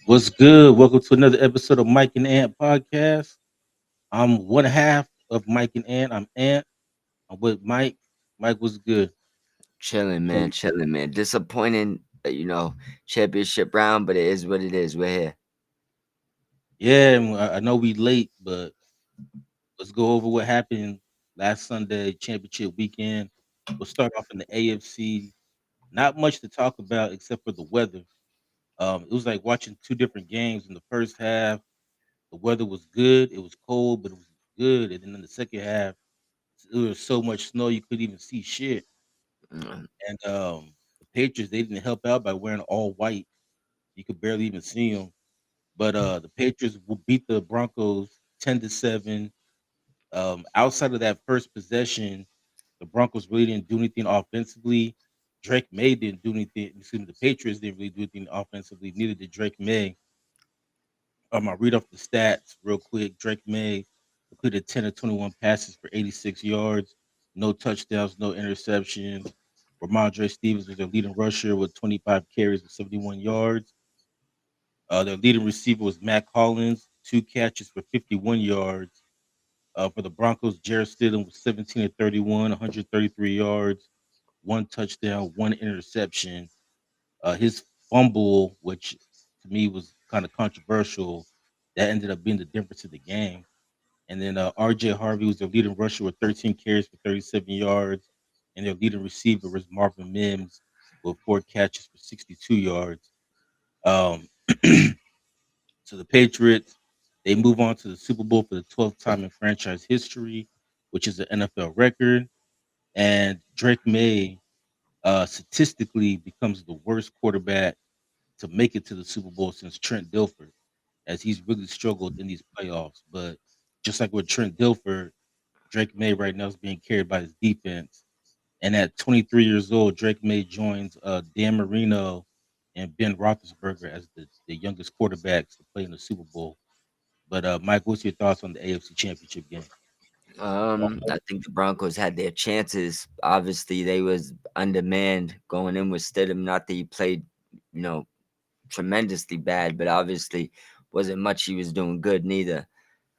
What's good? Welcome to another episode of Mike and Ant podcast. I'm one half of Mike and Ant. I'm Ant. I'm with Mike. Mike, what's good? Chilling, man. Chilling, man. Disappointing, championship round, but it is what it is. We're here. Yeah, I know we late, but let's go over what happened last Sunday, championship weekend. We'll start off in the AFC. Not much to talk about except for the weather. It was like watching two different games in the first half. The weather was good. It was cold, but it was good. And then in the second half, there was so much snow you couldn't even see shit. Mm. And the Patriots, they didn't help out by wearing all white. You could barely even see them. But the Patriots will beat the Broncos 10-7. Outside of that first possession, the Broncos really didn't do anything offensively. Drake May didn't do anything. Excuse me, the Patriots didn't really do anything offensively. Neither did Drake May. I'll read off the stats real quick. Drake May completed 10 of 21 passes for 86 yards, no touchdowns, no interceptions. Ramondre Stevens was their leading rusher with 25 carries and 71 yards. Their leading receiver was Matt Collins, two catches for 51 yards. For the Broncos, Jarrett Stidham was 17 of 31, 133 yards, one touchdown, one interception. His fumble, which to me was kind of controversial, that ended up being the difference in the game. And then RJ Harvey was their leading rusher with 13 carries for 37 yards. And their leading receiver was Marvin Mims with four catches for 62 yards. Um, so the Patriots, they move on to the Super Bowl for the 12th time in franchise history, which is an NFL record. And Drake May statistically becomes the worst quarterback to make it to the Super Bowl since Trent Dilfer, as he's really struggled in these playoffs. But just like with Trent Dilfer, Drake May right now is being carried by his defense. And at 23 years old, Drake May joins Dan Marino and Ben Roethlisberger as the youngest quarterbacks to play in the Super Bowl. But Mike, what's your thoughts on the AFC Championship game? I think the Broncos had their chances. Obviously, they was undermanned going in with Stidham. Not that he played, you know, tremendously bad, but obviously wasn't much he was doing good neither.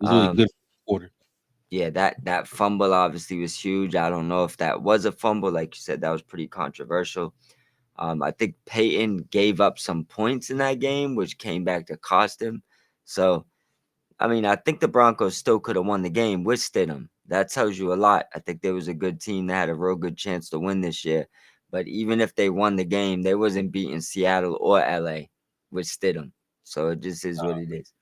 It was really Um, good quarter. yeah, that fumble obviously was huge. I don't know if that was a fumble, like you said, that was pretty controversial. I think Peyton gave up some points in that game, which came back to cost him. So, I mean, I think the Broncos still could have won the game with Stidham. That tells you a lot. I think there was a good team that had a real good chance to win this year. But even if they won the game, they wasn't beating Seattle or LA with Stidham. So it just is what it is.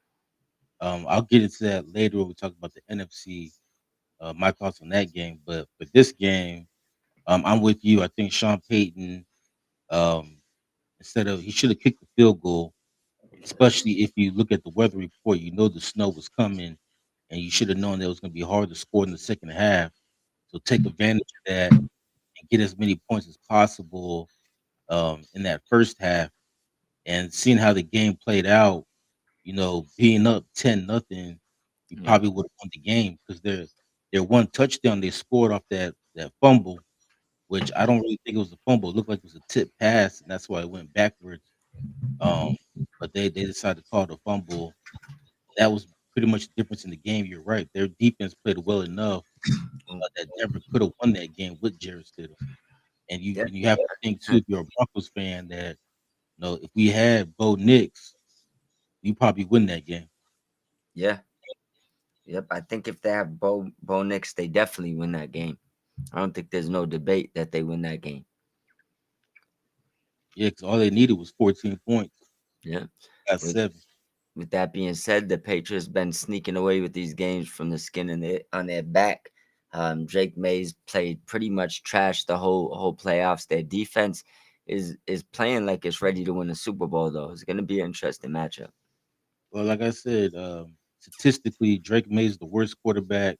I'll get into that later when we talk about the NFC. My thoughts on that game, but for this game, I'm with you. I think Sean Payton, um, instead of he should have kicked the field goal, especially if you look at the weather report, you know the snow was coming, and you should have known that it was going to be hard to score in the second half. So take advantage of that and get as many points as possible in that first half. And seeing how the game played out, being up 10-0, you Yeah. probably would have won the game because their one touchdown they scored off that fumble, which I don't really think it was a fumble. It looked like it was a tip pass, and that's why it went backwards. Um, but they decided to call it a fumble. That was pretty much the difference in the game. You're right. Their defense played well enough that Denver could have won that game with Jarrett Stidham. Yeah. And you have to think too, if you're a Broncos fan, that if we had Bo Nix, you probably win that game. Yeah. Yep. I think if they have Bo Nix, they definitely win that game. I don't think there's no debate that they win that game. Yeah, because all they needed was 14 points. Yeah. Got With 7. with that being said, the Patriots been sneaking away with these games from the skin on their back. Drake Mays played pretty much trash the whole playoffs. Their defense is playing like it's ready to win the Super Bowl though. It's gonna be an interesting matchup. Well, like I said, statistically, Drake May is the worst quarterback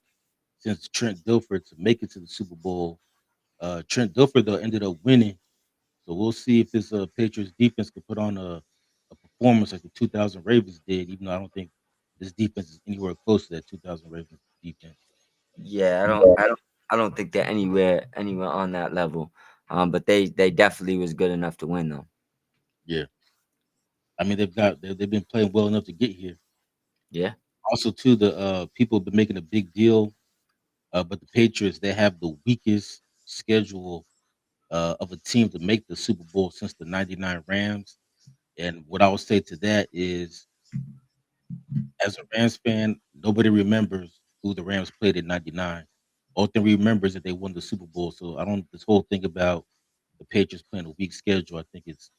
since Trent Dilfer to make it to the Super Bowl. Trent Dilfer though ended up winning, so we'll see if this Patriots defense could put on a performance like the 2000 Ravens did. Even though I don't think this defense is anywhere close to that 2000 Ravens defense. Yeah, I don't think they're anywhere on that level. But they definitely was good enough to win though. Yeah. I mean, they've been playing well enough to get here. Yeah. Also, too, the people have been making a big deal, but the Patriots they have the weakest schedule of a team to make the Super Bowl since the '99 Rams. And what I would say to that is, as a Rams fan, nobody remembers who the Rams played in '99. All thing we remember is that they won the Super Bowl. So I don't this whole thing about the Patriots playing a weak schedule. I think it's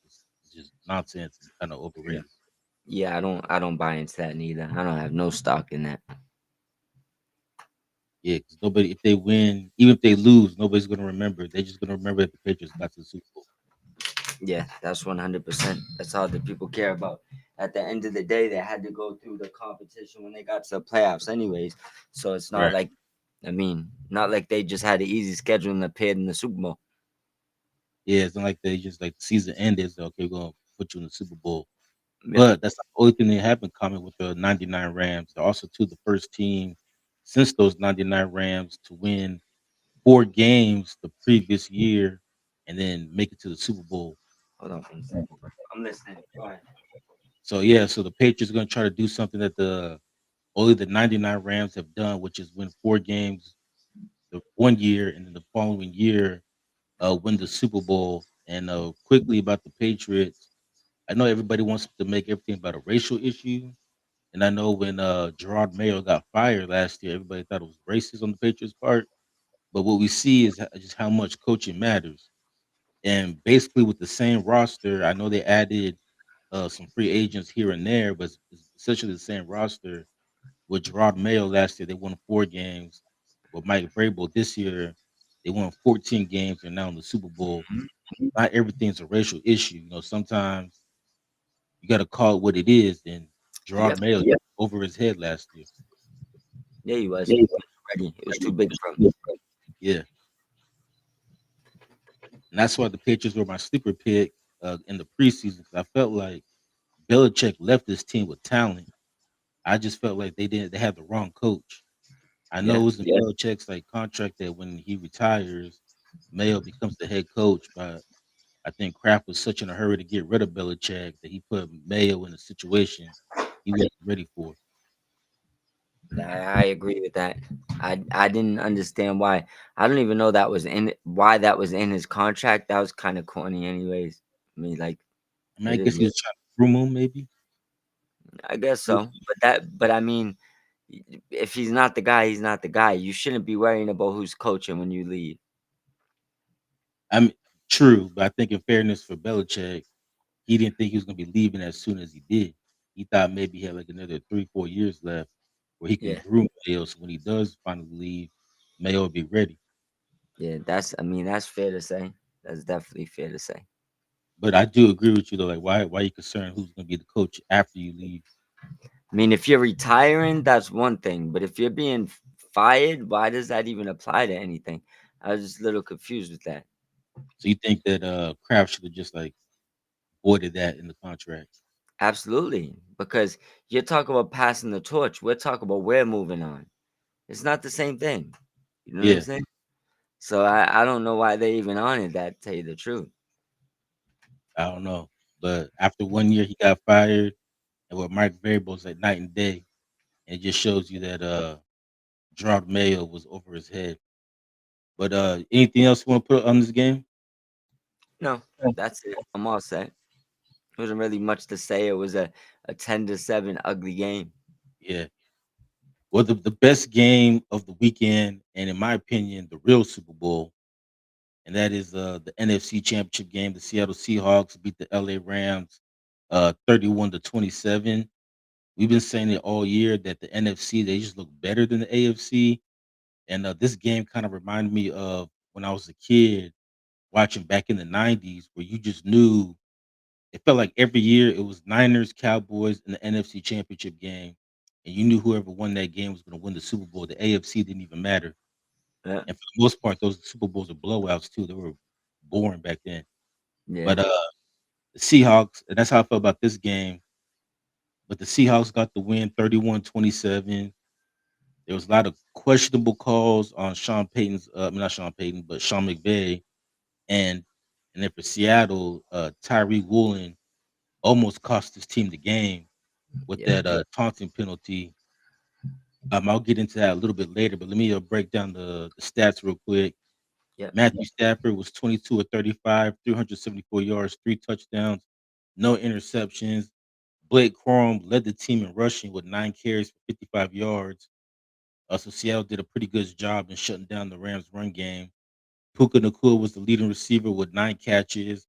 just nonsense and kind of Yeah. overrated. Yeah, I don't buy into that neither. I don't have no stock in that. Yeah, because nobody, if they win, even if they lose, nobody's going to remember. They're just going to remember that the Patriots got to the Super Bowl. Yeah, that's 100%. That's all that people care about. At the end of the day, they had to go through the competition when they got to the playoffs, anyways. So it's not Right. like, I mean, not like they just had an easy schedule and appeared in the Super Bowl. Yeah, it's not like they just like the season ended. So okay, we're going to put you in the Super Bowl. Yeah. But that's not the only thing they have in common with the '99 Rams. They're also too the first team since those '99 Rams to win 4 games the previous year and then make it to the Super Bowl. Hold on 1 second. I'm listening. Go ahead. So yeah, so the Patriots are going to try to do something that the only the '99 Rams have done, which is win 4 games the one year and then the following year win the Super Bowl. And quickly about the Patriots, I know everybody wants to make everything about a racial issue. And I know when Gerard Mayo got fired last year, everybody thought it was racist on the Patriots' part. But what we see is just how much coaching matters. And basically, with the same roster, I know they added some free agents here and there, but it's essentially the same roster. With Gerard Mayo last year, they won 4 games. With Mike Vrabel this year, they won 14 games and now in the Super Bowl. Not everything's a racial issue. You know, sometimes you got to call it what it is. And Gerard Yep. Mayo over his head last year. Yeah, he was. Ready. It was too big for him. Yeah, and that's why the Patriots were my sleeper pick in the preseason because I felt like Belichick left this team with talent. I just felt like they had the wrong coach. I know Yeah. it was in Belichick's like contract that when he retires, Mayo becomes the head coach, but I think Kraft was such in a hurry to get rid of Belichick that he put Mayo in a situation he wasn't ready for. I agree with that. I didn't understand why. I don't even know that was in why that was in his contract. That was kind of corny, anyways. I mean, like I mean, I it is guess he what was trying to groom him, maybe. I guess so. But I mean, if he's not the guy, he's not the guy. You shouldn't be worrying about who's coaching when you leave. I mean, true, but I think in fairness for Belichick, he didn't think he was gonna be leaving as soon as he did. He thought maybe he had like another 3, 4 years left where he can Yeah, groom Mayo. So when he does finally leave, Mayo will be ready. yeah. I mean, that's fair to say. That's definitely fair to say. But I do agree with you though. Like, why are you concerned who's gonna be the coach after you leave? I mean, if you're retiring, that's one thing. But if you're being fired, why does that even apply to anything? I was just a little confused with that. So you think that Kraft should have just like voided that in the contract? Absolutely, because you're talking about passing the torch. We're talking about we're moving on. It's not the same thing. You know what I'm Yeah, saying? So I don't know why they even honored that. To tell you the truth. I don't know. But after 1 year, he got fired, and with Mike Vrabel's like night and day, and it just shows you that Gerard Mayo was over his head. But anything else you want to put on this game? No, that's it. I'm all set. Wasn't really much to say. It was a 10-7 ugly game. Yeah. Well, the best game of the weekend, and in my opinion, the real Super Bowl, and that is the NFC Championship game. The Seattle Seahawks beat the LA Rams 31-27. We've been saying it all year that the NFC they just look better than the AFC. And this game kind of reminded me of when I was a kid watching back in the '90s, where you just knew it felt like every year it was Niners, Cowboys, in the NFC Championship game, and you knew whoever won that game was going to win the Super Bowl. The AFC didn't even matter, Yeah, and for the most part, those Super Bowls are blowouts too. They were boring back then. yeah, But the Seahawks, and that's how I felt about this game. But the Seahawks got the win 31-27. There was a lot of questionable calls on Sean Payton's, I mean, not Sean Payton, but Sean McVay, and and then for Seattle, Tyree Woolen. almost cost his team the game with Yep. that taunting penalty. I'll get into that a little bit later, but let me break down the stats real quick. Yep. Matthew Stafford was 22 or 35, 374 yards, 3 touchdowns, no interceptions. Blake Corum led the team in rushing with 9 carries for 55 yards. So Seattle did a pretty good job in shutting down the Rams' run game. Puka Nakua was the leading receiver with 9 catches,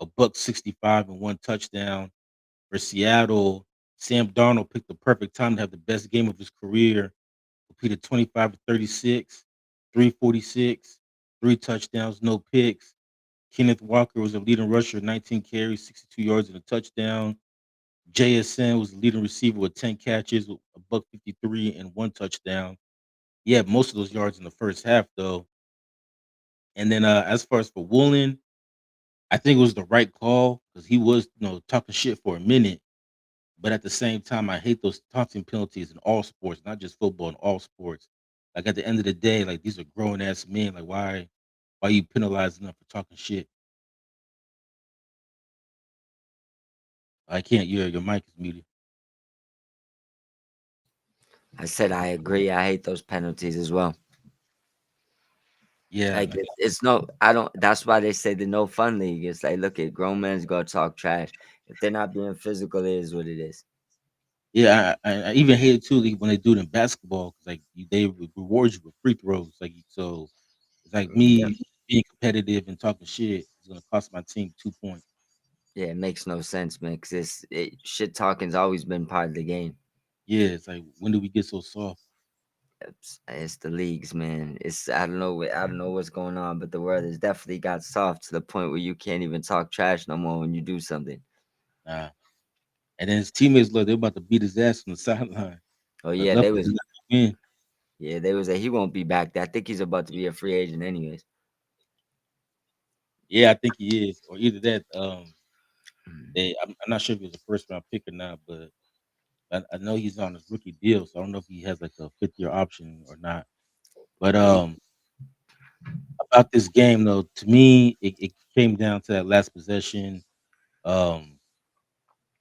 a buck 65 and 1 touchdown. For Seattle, Sam Darnold picked the perfect time to have the best game of his career. Completed 25 to 36, 346, 3 touchdowns, no picks. Kenneth Walker was the leading rusher, 19 carries, 62 yards and a touchdown. JSN was the leading receiver with 10 catches, a buck 53 and 1 touchdown. He had most of those yards in the first half though. And then as far as for Woolen, I think it was the right call because he was, talking shit for a minute. But at the same time, I hate those taunting penalties in all sports, not just football, in all sports. Like at the end of the day, like these are grown ass men. Like why you penalizing them for talking shit? I can't. Your mic is muted. I said I agree. I hate those penalties as well. Yeah, Like it's no, I don't. That's why they say the no fun league. It's like, look at grown men's go talk trash. If they're not being physical, it is what it is. yeah. I even hate it too like, when they do it in basketball because like they reward you with free throws. Like so, it's like Yep. me being competitive and talking shit is gonna cost my team 2 points. Yeah, it makes no sense, man. Cause shit talking's always been part of the game. Yeah, it's like when do we get so soft? It's the leagues, man. It's I don't know what's going on, but the world has definitely got soft to the point where you can't even talk trash no more when you do something. Nah. And then his teammates look, they're about to beat his ass on the sideline. Oh But yeah, luckily, they let him win. they was like he won't be back. I think he's about to be a free agent anyways. Yeah, I think he is, or either that. Mm. I'm not sure if he was a first round pick or not, but I know he's on his rookie deal, so I don't know if he has like a 5th year option or not. But He, about this game though, to me, it came down to that last possession. Um,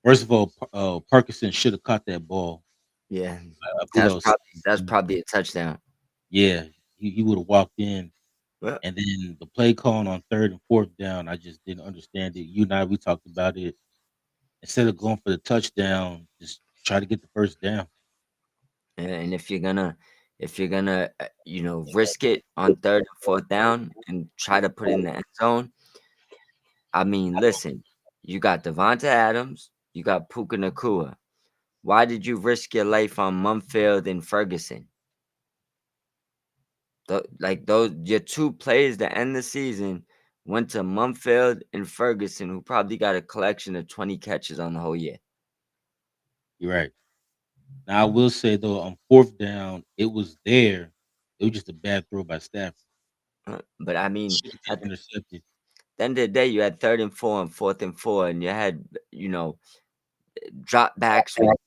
First of all, Parkinson should have caught that ball. yeah, I believe that was that's probably a touchdown. yeah. He would have walked in. Well, And then the play calling on 3rd and 4th down, I just didn't understand it. You and I, we talked about it. Instead of going for the touchdown, just try to get the first down. and if you're gonna risk it on third and fourth down and try to put it in the end zone, I mean, listen, you got Devonta Adams, you got Puka Nakua. Why did you risk your life on Mumfield and Ferguson? Like those, your two players to end the season went to Mumfield and Ferguson, who probably got a collection of 20 catches on the whole year. You're right. Now I will say though, on 4th down, it was there. It was just a bad throw by Stafford. But I It mean, should have at been intercepted. the end of the day, you had third and four and fourth and four, and you had drop backs with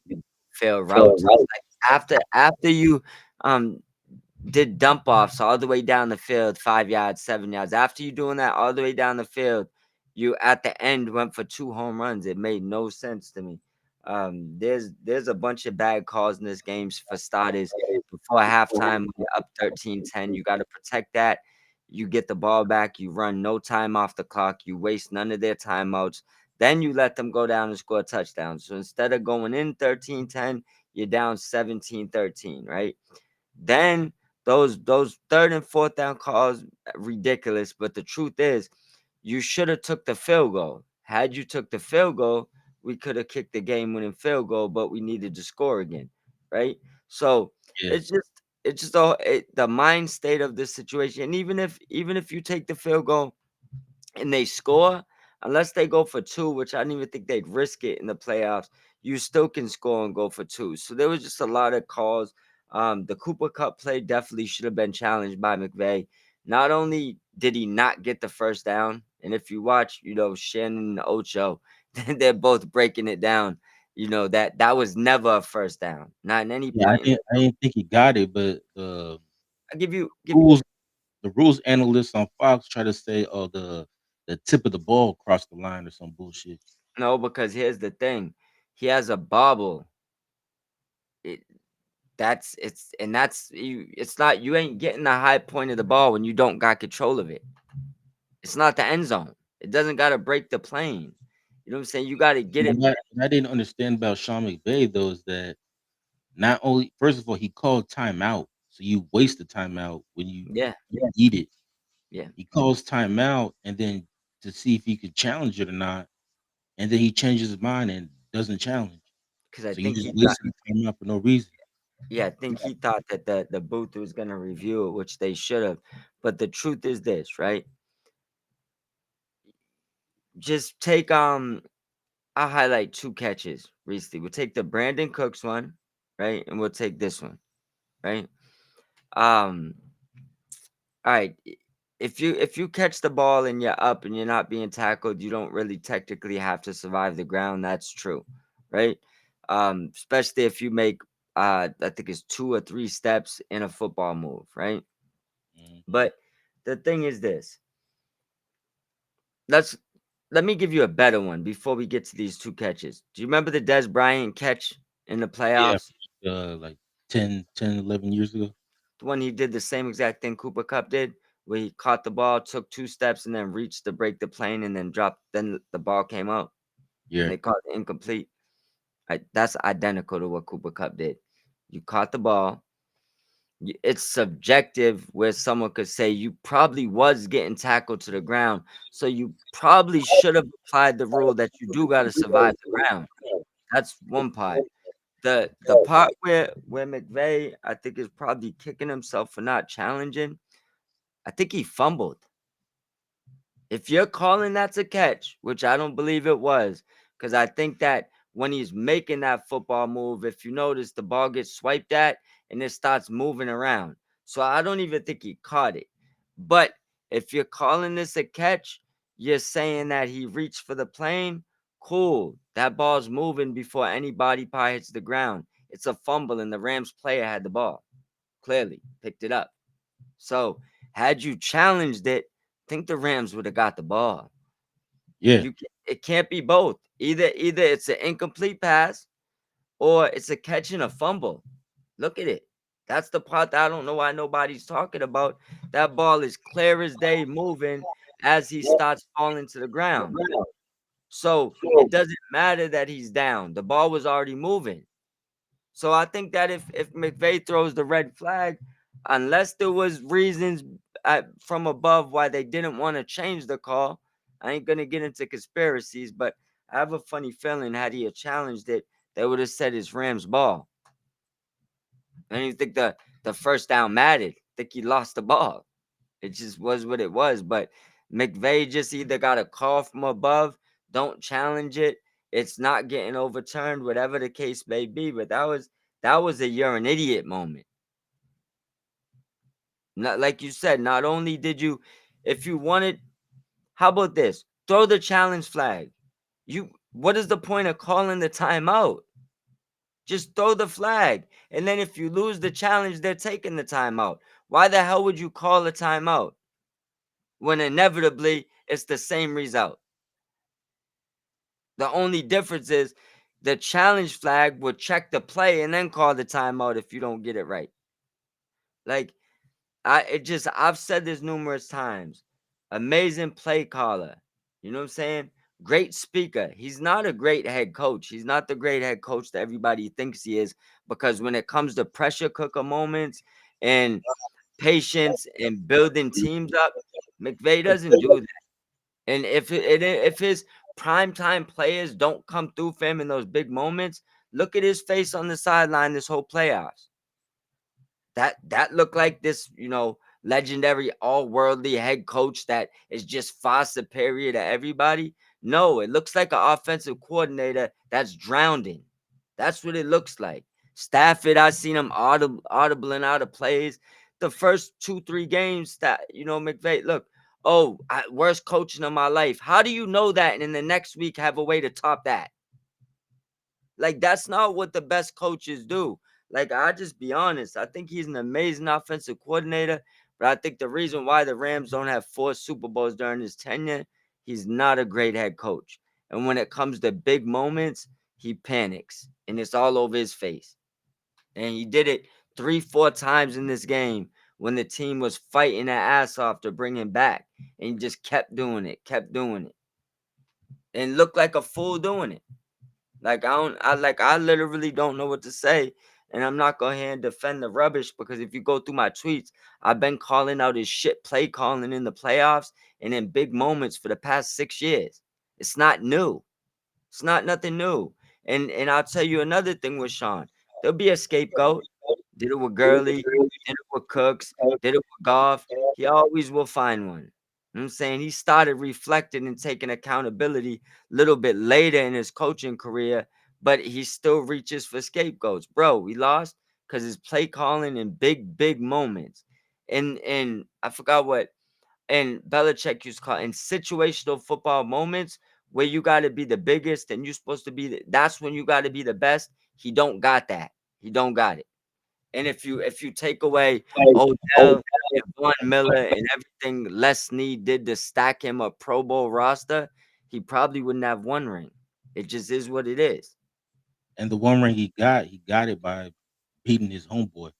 failed routes. It's like after you um did dump offs all the way down the field, 5 yards, 7 yards. After you doing that all the way down the field, you at the end went for two home runs. It made no sense to me. There's a bunch of bad calls in this game for starters. Before halftime, when you're up 13-10, you got to protect that. You get the ball back. You run no time off the clock. You waste none of their timeouts. Then you let them go down and score touchdowns. So instead of going in 13-10, you're down 17-13, right? Then those third and fourth down calls ridiculous. But the truth is, you should have took the field goal. Had you took the field goal, we could have kicked the game winning field goal, but we needed to score again, right? So Yeah, it's just the mind state of this situation. And even if you take the field goal and they score, unless they go for two, which I don't even think they'd risk it in the playoffs, you still can score and go for two. So there was just a lot of calls. The Cooper Cup play definitely should have been challenged by McVay. Not only did he not get the first down, and if you watch, Shannon and Ocho, they're both breaking it down. That was never a first down, not at any yeah. I point in the. didn't. I didn't think he got it, but I give rules the rules analysts on Fox try to say, "Oh, the tip of the ball crossed the line" or some bullshit. No, because here's the thing. He has a bobble. It, that's you. It's not you ain't getting the high point of the ball when you don't got control of it. It's not the end zone. It doesn't got to break the plane. You know what I'm saying? You got to get it. What I didn't understand about Sean McVay though is that not only first of all he called timeout, so you waste the timeout when you Yeah, need it. yeah. He calls timeout and then to see if he could challenge it or not, and then he changes his mind and doesn't challenge. Because I So you think just he thought. wasted timeout for no reason. Yeah, I think he thought that the booth was gonna review it, which they should have. But the truth is this, right? Just take I'll highlight two catches recently. We'll take the Brandon Cooks one, right? And we'll take this one, right? Um, all right. If you catch the ball and you're up and you're not being tackled, you don't really technically have to survive the ground. That's true, right? Especially if you make I think it's 2 or 3 steps in a football move, right? Mhm. But the thing is this. Let's let me give you a better one before we get to these two catches. Do you remember the Des Bryant catch in the Yeah, playoffs? like 10, 10, 11 years ago. The one he did the same exact thing Cooper Cup did, where he caught the ball, took 2 steps, and then reached to break the plane and then dropped. Then the ball came out and Yeah, they called it incomplete. That's identical to what Cooper Cup did. You caught the ball. It's subjective where someone could say you probably was getting tackled to the ground. So you probably should have applied the rule that you do got to survive the ground. That's one part. The part where McVay, I think, is probably kicking himself for not challenging. I think he fumbled. If you're calling that's a catch, which I don't believe it was, because I think that when he's making that football move, if you notice, the ball gets swiped at and it starts moving around. So I don't even think he caught it. But if you're calling this a catch, you're saying that he reached for the plane. Cool. That ball's moving before any body part hits the ground. It's a fumble, and the Rams player had the ball. Clearly, picked it up. So had you challenged it, I think the Rams would have got the ball. yeah, It can't be both. Either it's an incomplete pass or it's a catch and a fumble. Look at it. That's the part that I don't know why nobody's talking about. That ball is clear as day moving as he starts falling to the ground. So it doesn't matter that he's down. The ball was already moving. So I think that if McVay throws the red flag, unless there was reasons from above why they didn't want to change the call, I ain't gonna get into conspiracies, but I have a funny feeling had he challenged it, they would have said it's Rams ball. I don't even think the first down mattered. I think he lost the ball. It just was what it was. But McVay just either got a call from above, don't challenge it. It's not getting overturned, whatever the case may be. But that was a you're an idiot moment. Not like you said, not only did you, if you wanted, how about this? Throw the challenge flag. What is the point of calling the timeout? Just throw the flag. And then if you lose the challenge, they're taking the timeout. Why the hell would you call a timeout when inevitably it's the same result? The only difference is the challenge flag will check the play and then call the timeout if you don't get it right. Like I've said this numerous times. Amazing play caller. You know what I'm saying? Great speaker. He's not a great head coach. He's not the great head coach that everybody thinks he is, because when it comes to pressure cooker moments and patience and building teams up, McVay doesn't do that. And if his primetime players don't come through for him in those big moments, look at his face on the sideline this whole playoffs. That looked like this, legendary all-worldly head coach that is just far superior to everybody. No, it looks like an offensive coordinator that's drowning. That's what it looks like. Stafford, I seen him audibling out of plays. The first 2, 3 games that McVay, look, worst coaching of my life. How do you know that and in the next week have a way to top that? Like, that's not what the best coaches do. Like, I just be honest. I think he's an amazing offensive coordinator, but I think the reason why the Rams don't have 4 Super Bowls during his tenure, he's not a great head coach. And when it comes to big moments, he panics and it's all over his face. And he did it 3, 4 times in this game when the team was fighting their ass off to bring him back. And he just kept doing it, and looked like a fool doing it. I literally don't know what to say. And I'm not going to defend the rubbish, because if you go through my tweets, I've been calling out his shit play calling in the playoffs and in big moments for the past 6 years. It's not new. It's not nothing new. And I'll tell you another thing with Sean. There'll be a scapegoat. Did it with Gurley, did it with Cooks, did it with Goff. He always will find one. You know what I'm saying? He started reflecting and taking accountability a little bit later in his coaching career, but he still reaches for scapegoats. Bro, we lost because his play calling in big moments. And I forgot what, and Belichick used to call in situational football moments where you got to be the biggest and you're supposed to be that's when you got to be the best. He don't got that. He don't got it. And if you take away Odell and Von Miller and everything Les Snead did to stack him a Pro Bowl roster, he probably wouldn't have one ring. It just is what it is. And the one ring he got it by beating his homeboy. It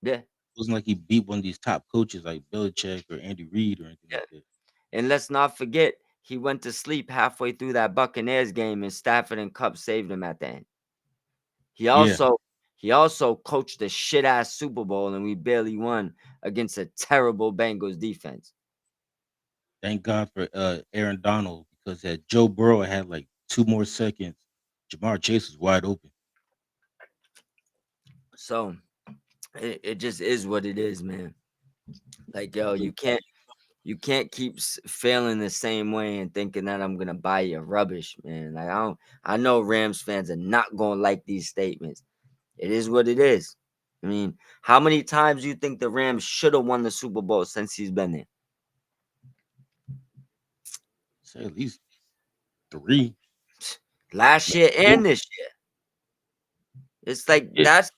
Yeah, wasn't like he beat one of these top coaches like Belichick or Andy Reid or anything yeah. like that. And let's not forget, he went to sleep halfway through that Buccaneers game, and Stafford and Cup saved him at the end. He Yeah, also he also coached a shit ass Super Bowl, and we barely won against a terrible Bengals defense. thank God for Aaron Donald, because had Joe Burrow had like 2 more seconds, Jamar Chase was wide open. So it just is what it is, man. Like, yo, you can't keep failing the same way and thinking that I'm gonna buy you rubbish, man. Like, I know Rams fans are not gonna like these statements. It is what it is. I mean, how many times do you think the Rams should have won the Super Bowl since he's been there? Say at least three. Last Maybe year four. and this year. It's like Yeah, that's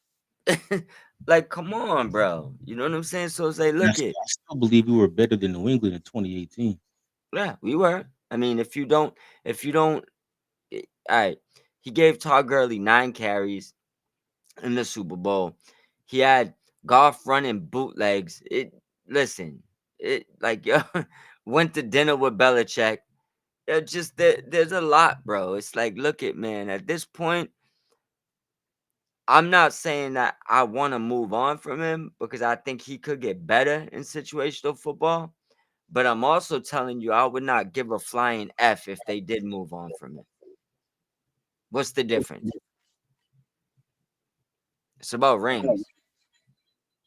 like, come on, bro. You know what I'm saying? So it's like, and look it. I still believe we were better than New England in 2018. Yeah, we were. I mean, if you don't, all right. He gave Todd Gurley 9 carries in the Super Bowl. He had golf running bootlegs. Listen, it like yo went to dinner with Belichick. There's a lot, bro. It's like, look at, man. At this point, I'm not saying that I want to move on from him, because I think he could get better in situational football. But I'm also telling you, I would not give a flying F if they did move on from him. What's the difference? It's about rings.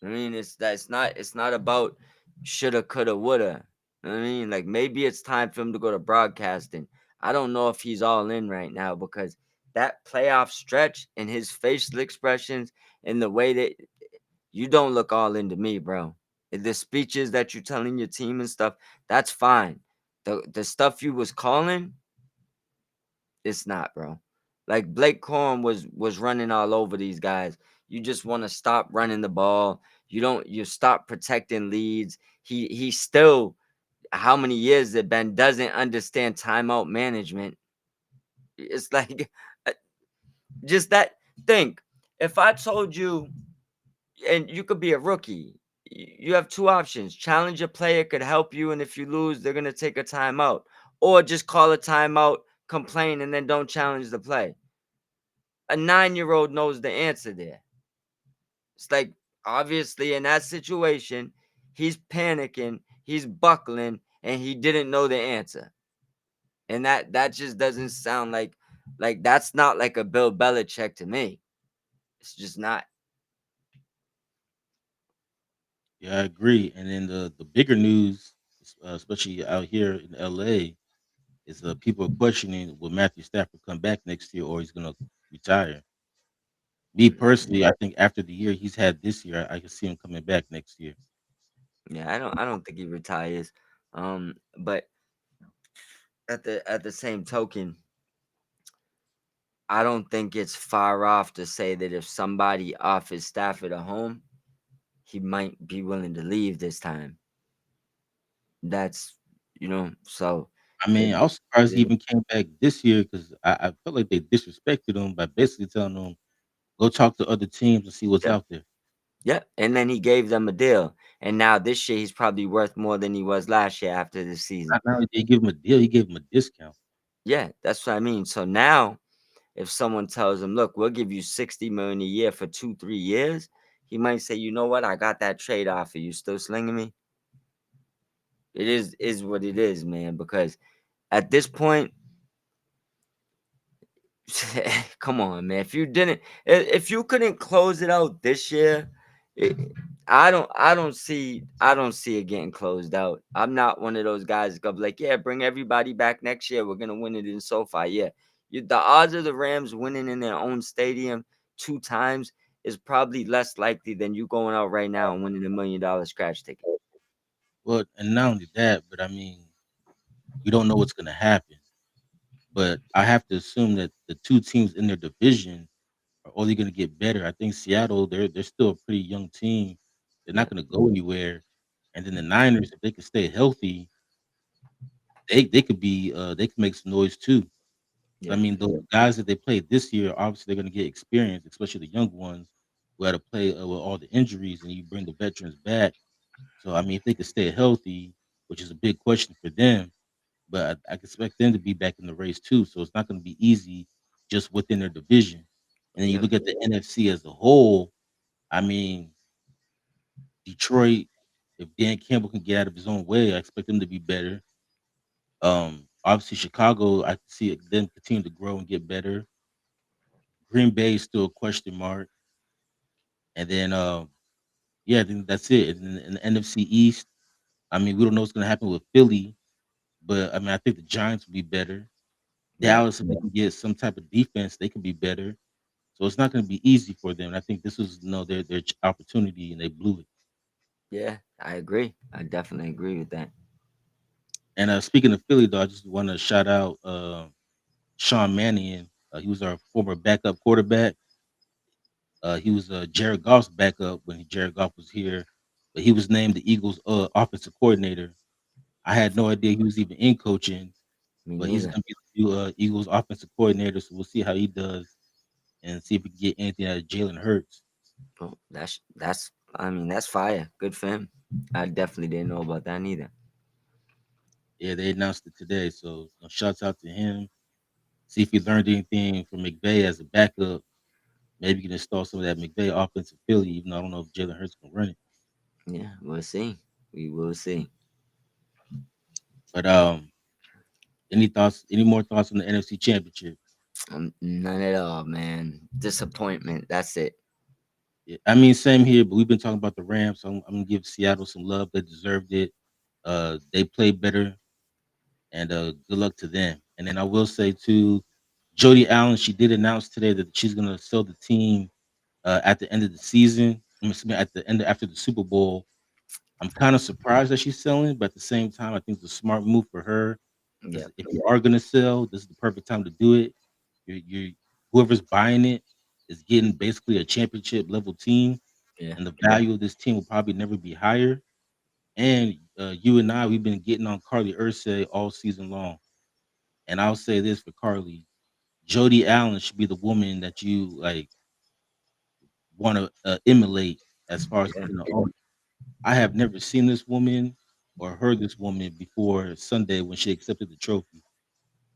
I mean, it's not about shoulda, coulda, woulda. You know what I mean? Like, maybe it's time for him to go to broadcasting. I don't know if he's all in right now, because that playoff stretch and his facial expressions and the way that you don't look all into me, bro. The speeches that you're telling your team and stuff, that's fine. The stuff you was calling, it's not, bro. Like, Blake Corum was running all over these guys. You just want to stop running the ball. You stop protecting leads. He still, how many years it been, doesn't understand timeout management. It's like uh, just that. Think, if I told you, and you could be a rookie, you have two options. Challenge a player could help you, and if you lose, they're gonna take a timeout. Or just call a timeout, complain, and then don't challenge the play. A 9-year-old knows the answer there. It's like, obviously in that situation, he's panicking, he's buckling, and he didn't know the answer. And that just doesn't sound like that's not like a Bill Belichick to me. It's just not. Yeah, I agree. And then the bigger news, especially out here in LA, is people are questioning will Matthew Stafford come back next year or he's gonna retire. Me personally, I think after the year he's had this year, I can see him coming back next year. Yeah, I don't think he retires. But at the same token, I don't think it's far off to say that if somebody offers Stafford a home, he might be willing to leave this time. That's, so. I They mean, I was surprised he even came back this year because I felt like they disrespected him by basically telling him, "Go talk to other teams and see what's Yep, out there." yep. And then he gave them a deal, and now this year he's probably worth more than he was last year after this season. Not only did he give him a deal, he gave him a discount. Yeah, that's what I mean. So now, if someone tells him, "Look, we'll give you 60 million a year for 2, 3 years," he might say, "You know what? I got that trade offer. You still slinging me?" It is what it is, man. Because at this point, come on, man. If you couldn't close it out this year, it, I don't see it getting closed out. I'm not one of those guys that go like, yeah, bring everybody back next year. We're gonna win it in SoFi. Yeah, the odds of the Rams winning in their own stadium 2 times is probably less likely than you going out right now and winning $1 million scratch ticket. Well, and not only that, but I mean, we don't know what's gonna happen. But I have to assume that the 2 teams in their division are only gonna get better. I think Seattle, they're still a pretty young team. They're not Yeah, gonna go anywhere. And then the Niners, if they can stay healthy, they could be they could make some noise too. I yeah, mean, the guys that they played this year, obviously they're gonna get experience, especially the young ones who had to play with all the injuries, and you bring the veterans back. So I mean, if they could stay healthy, which is a big question for them, but I expect them to be back in the race too. So it's not going to be easy just within their division. And then you yeah, look at the NFC as a whole. I mean, Detroit, if Dan Campbell can get out of his own way, I expect them to be better. Obviously Chicago, I can see them continue to grow and get better. Green Bay is still a question mark. And then yeah, I think that's it. And in the NFC East, I mean, we don't know what's going to happen with Philly, but I mean, I think the Giants will be better. yeah, Dallas, if they can get some type of defense, they can be better. So it's not going to be easy for them. And I think this was their opportunity, and they blew it. yeah. I agree. I definitely agree with that. And speaking of Philly, though, I just want to shout out Sean Mannion. He was our former backup quarterback. He was Jared Goff's backup when Jared Goff was here, but he was named the Eagles' offensive coordinator. I had no idea he was even in coaching, Me but he's neither. going to be the new Eagles' offensive coordinator. So we'll see how he does and see if we can get anything out of Jalen Hurts. Oh, that's I mean, that's fire. Good for him. I definitely didn't know about that neither. Yeah, they announced it today. So shouts out to him. See if he learned anything from McVay as a backup. Maybe he can install some of that McVay offense in Philly, even though I don't know if Jalen Hurts can run it. Yeah, we'll see. We will see. But any more thoughts on the NFC Championship? None at all, man. Disappointment. That's it. Yeah, I mean, same here, but we've been talking about the Rams, so I'm gonna give Seattle some love. They deserved it. They played better, and good luck to them. And then I will say too, Jody Allen, she did announce today that she's gonna sell the team at the end of the season. Excuse me, at the end after the Super Bowl. I'm kind of surprised that she's selling, but at the same time, I think it's a smart move for her Yeah, because if you are gonna sell, this is the perfect time to do it. You're whoever's buying it is getting basically a championship level team, yeah, and the value of this team will probably never be higher. And you and I, we've been getting on Carly Ursay all season long, and I'll say this for Carly: Jody Allen should be the woman that you like want to emulate as far as yeah, being an owner. I have never seen this woman or heard this woman before Sunday when she accepted the trophy.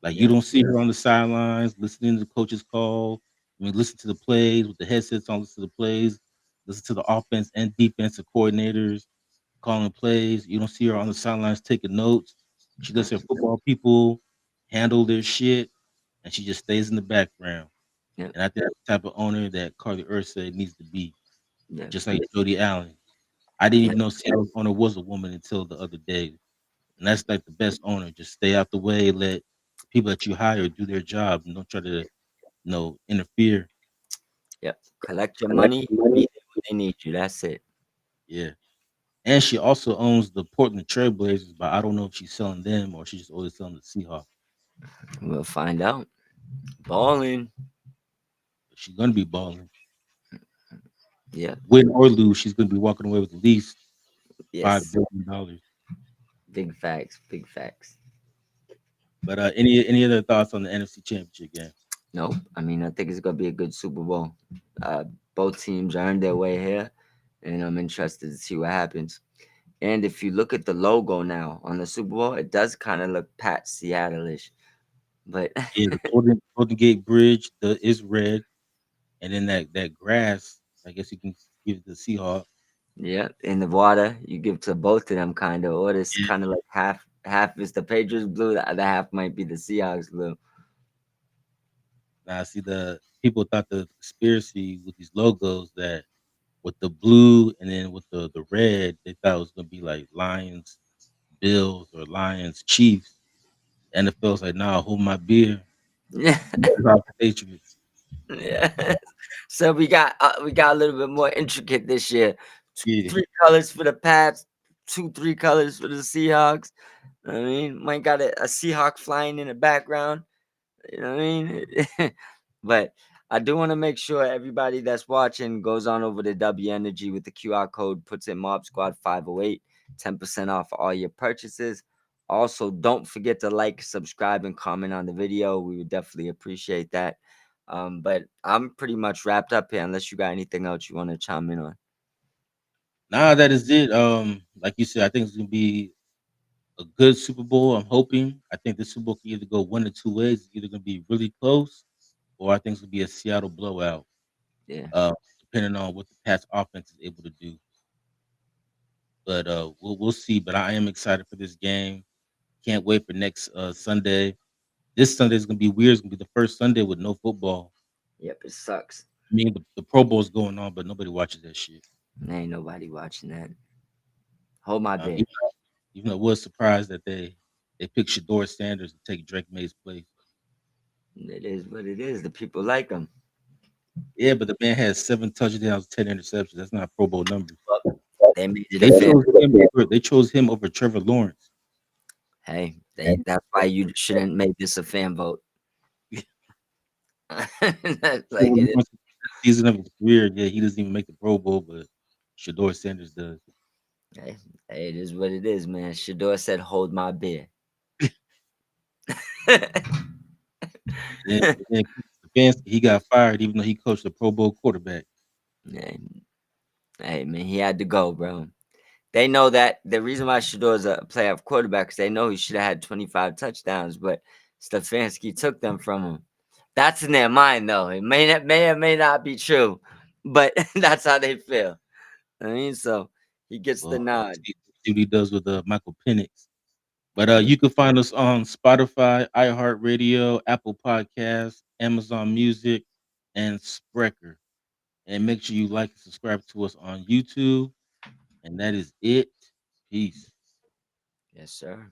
Like you yeah, don't see her on the sidelines listening to the coach's call. I mean, listen to the plays with the headsets on, listen to the plays, listen to the offense and defensive coordinators calling plays. You don't see her on the sidelines taking notes. She lets her football people handle their shit, and she just stays in the background. yeah, And I think that's the type of owner that Carly Ursay needs to be, yeah, just like Jody Allen. I didn't yeah, even know Seattle's owner was a woman until the other day. And that's like the best owner. Just stay out the way, let people that you hire do their job and don't try to, interfere. yeah. Collect your money. Be there when they need you. That's it. Yeah. And she also owns the Portland Trailblazers, but I don't know if she's selling them or she's just always selling the Seahawks. We'll find out. Balling. But she's gonna be balling. Yeah. Win or lose, she's gonna be walking away with at least $5 Yes. billion. Big facts. Big facts. But any other thoughts on the NFC Championship game? Nope. I mean, I think it's gonna be a good Super Bowl. Uh, both teams earned their way here, and I'm interested to see what happens. And if you look at the logo now on the Super Bowl, it does kind of look Pat Seattle-ish. But Yeah, the Golden Gate Bridge is red, and then that grass. I guess you can give it the Seahawks. yeah, in the water, you give to both of them kind of, or it's Yeah. kind of like half is the Patriots blue, the other half might be the Seahawks blue. Now, I see the people thought the conspiracy with these logos that with the blue and then with the red, they thought it was gonna be like Lions, Bills, or Lions, Chiefs. NFL's like, nah, hold my beer. Yeah. It's our Patriots. Yeah. So we got a little bit more intricate this year. Yeah. Three colors for the Pats, three colors for the Seahawks. I mean, might got a Seahawk flying in the background. You know what I mean? But I do want to make sure everybody that's watching goes on over to W Energy with the QR code, puts in Mob Squad 508, 10% off all your purchases. Also, don't forget to like, subscribe, and comment on the video. We would definitely appreciate that. But I'm pretty much wrapped up here unless you got anything else you want to chime in on. Nah, that is it. Like you said, I think it's gonna be a good Super Bowl. I'm hoping. I think the Super Bowl can either go one or two ways. It's either gonna be really close, or I think it's gonna be a Seattle blowout. Yeah. Uh, Depending on what the Pats offense is able to do. But we'll see. But I am excited for this game. Can't wait for next Sunday. This Sunday is gonna be weird. It's gonna be the first Sunday with no football. Yep, it sucks. I mean, the Pro Bowl is going on, but nobody watches that shit. Ain't nobody watching that. Hold my Um, beer. even, even though I was surprised that they picked Shador Sanders to take Drake May's place. It is what it is. The people like them. Yeah, but the man has 7 touchdowns, 10 interceptions. That's not Pro Bowl numbers. They made it a They fair. chose him over Trevor Lawrence. Hey, that's why you shouldn't make this a fan vote. That's like Trevor it is. Lawrence, season of his career, yeah, he doesn't even make the Pro Bowl, but Shador Sanders does. Hey, hey, it is what it is, man. Shador said, "Hold my beer." And then Stefanski, he got fired even though he coached a Pro Bowl quarterback. hey, hey, man, he had to go, bro. They know that the reason why Shador's a playoff quarterback is they know he should have had 25 touchdowns, but Stefanski took them from him. That's in their mind, though. It may or may not be true, but that's how they feel. I mean, so he gets the Well, nod. see what he does with Michael Penix. But you can find us on Spotify, iHeartRadio, Apple Podcasts, Amazon Music, and Spreaker. And make sure you like and subscribe to us on YouTube. And that is it. Peace. Yes, sir.